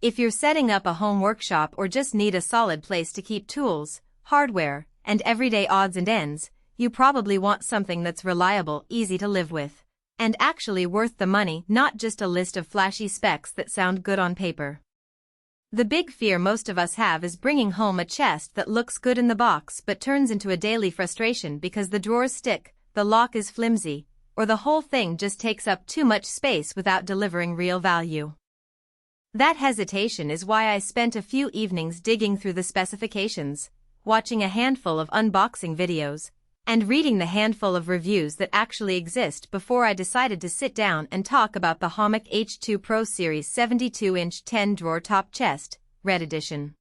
If you're setting up a home workshop or just need a solid place to keep tools, hardware, and everyday odds and ends, you probably want something that's reliable, easy to live with, and actually worth the money, not just a list of flashy specs that sound good on paper. The big fear most of us have is bringing home a chest that looks good in the box but turns into a daily frustration because the drawers stick, the lock is flimsy, or the whole thing just takes up too much space without delivering real value. That hesitation is why I spent a few evenings digging through the specifications, watching a handful of unboxing videos, and reading the handful of reviews that actually exist before I decided to sit down and talk about the Homak H2PRO Series 72-inch 10-drawer top chest, Red Edition.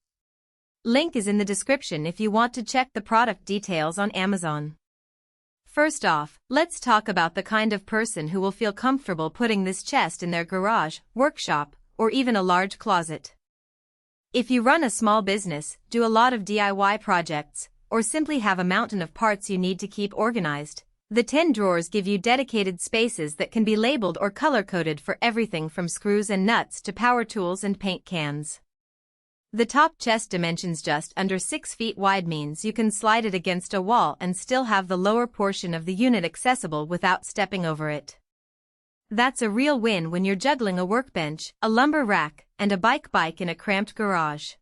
Link is in the description if you want to check the product details on Amazon. First off, let's talk about the kind of person who will feel comfortable putting this chest in their garage, workshop, or even a large closet. If you run a small business, do a lot of DIY projects, or simply have a mountain of parts you need to keep organized, the 10 drawers give you dedicated spaces that can be labeled or color-coded for everything from screws and nuts to power tools and paint cans. The top chest dimensions just under 6 feet wide means you can slide it against a wall and still have the lower portion of the unit accessible without stepping over it. That's a real win when you're juggling a workbench, a lumber rack, and a bike in a cramped garage.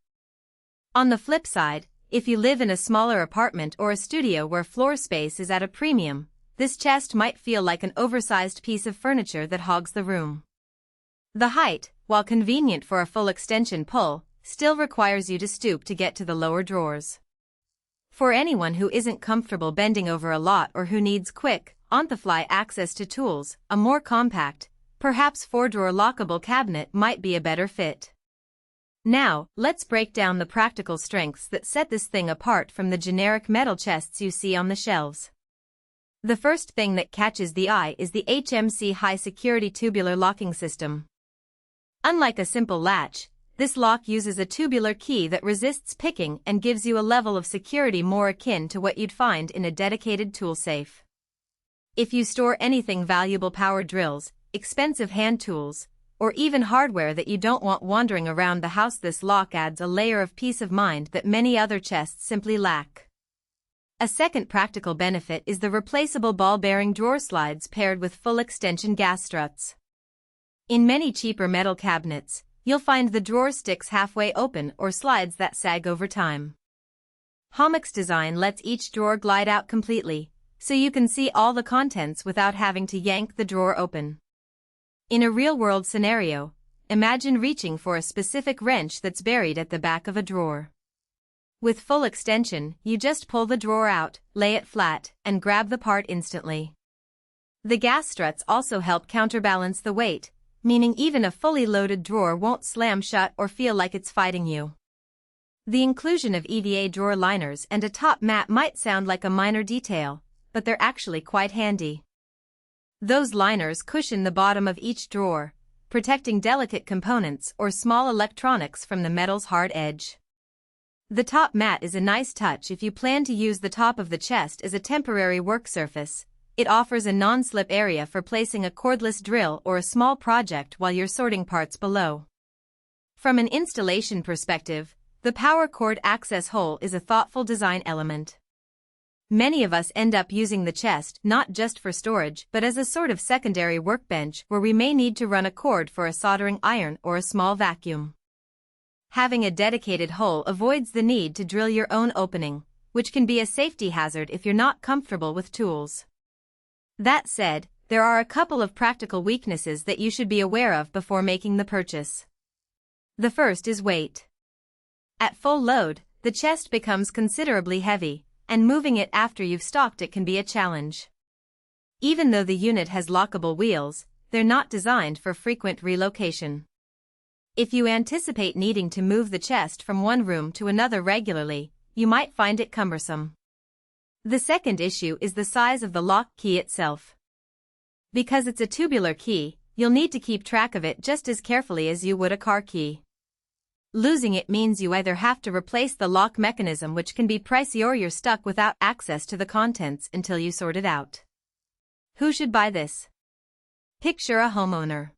On the flip side, if you live in a smaller apartment or a studio where floor space is at a premium, this chest might feel like an oversized piece of furniture that hogs the room. The height, while convenient for a full extension pull, still requires you to stoop to get to the lower drawers. For anyone who isn't comfortable bending over a lot or who needs quick, on-the-fly access to tools, a more compact, perhaps 4-drawer lockable cabinet might be a better fit. Now, let's break down the practical strengths that set this thing apart from the generic metal chests you see on the shelves. The first thing that catches the eye is the HMC high-security tubular locking system. Unlike a simple latch, this lock uses a tubular key that resists picking and gives you a level of security more akin to what you'd find in a dedicated tool safe. If you store anything valuable, power drills, expensive hand tools, or even hardware that you don't want wandering around the house, this lock adds a layer of peace of mind that many other chests simply lack. A second practical benefit is the replaceable ball-bearing drawer slides paired with full extension gas struts. In many cheaper metal cabinets, you'll find the drawer sticks halfway open or slides that sag over time. Homak's design lets each drawer glide out completely, so you can see all the contents without having to yank the drawer open. In a real-world scenario, imagine reaching for a specific wrench that's buried at the back of a drawer. With full extension, you just pull the drawer out, lay it flat, and grab the part instantly. The gas struts also help counterbalance the weight, meaning even a fully loaded drawer won't slam shut or feel like it's fighting you. The inclusion of EVA drawer liners and a top mat might sound like a minor detail, but they're actually quite handy. Those liners cushion the bottom of each drawer, protecting delicate components or small electronics from the metal's hard edge. The top mat is a nice touch if you plan to use the top of the chest as a temporary work surface. It offers a non-slip area for placing a cordless drill or a small project while you're sorting parts below. From an installation perspective, the power cord access hole is a thoughtful design element. Many of us end up using the chest not just for storage but as a sort of secondary workbench where we may need to run a cord for a soldering iron or a small vacuum. Having a dedicated hole avoids the need to drill your own opening, which can be a safety hazard if you're not comfortable with tools. That said, there are a couple of practical weaknesses that you should be aware of before making the purchase. The first is weight. At full load, the chest becomes considerably heavy, and moving it after you've stocked it can be a challenge. Even though the unit has lockable wheels, they're not designed for frequent relocation. If you anticipate needing to move the chest from one room to another regularly, you might find it cumbersome. The second issue is the size of the lock key itself. Because it's a tubular key, you'll need to keep track of it just as carefully as you would a car key. Losing it means you either have to replace the lock mechanism, which can be pricey, or you're stuck without access to the contents until you sort it out. Who should buy this? Picture a homeowner.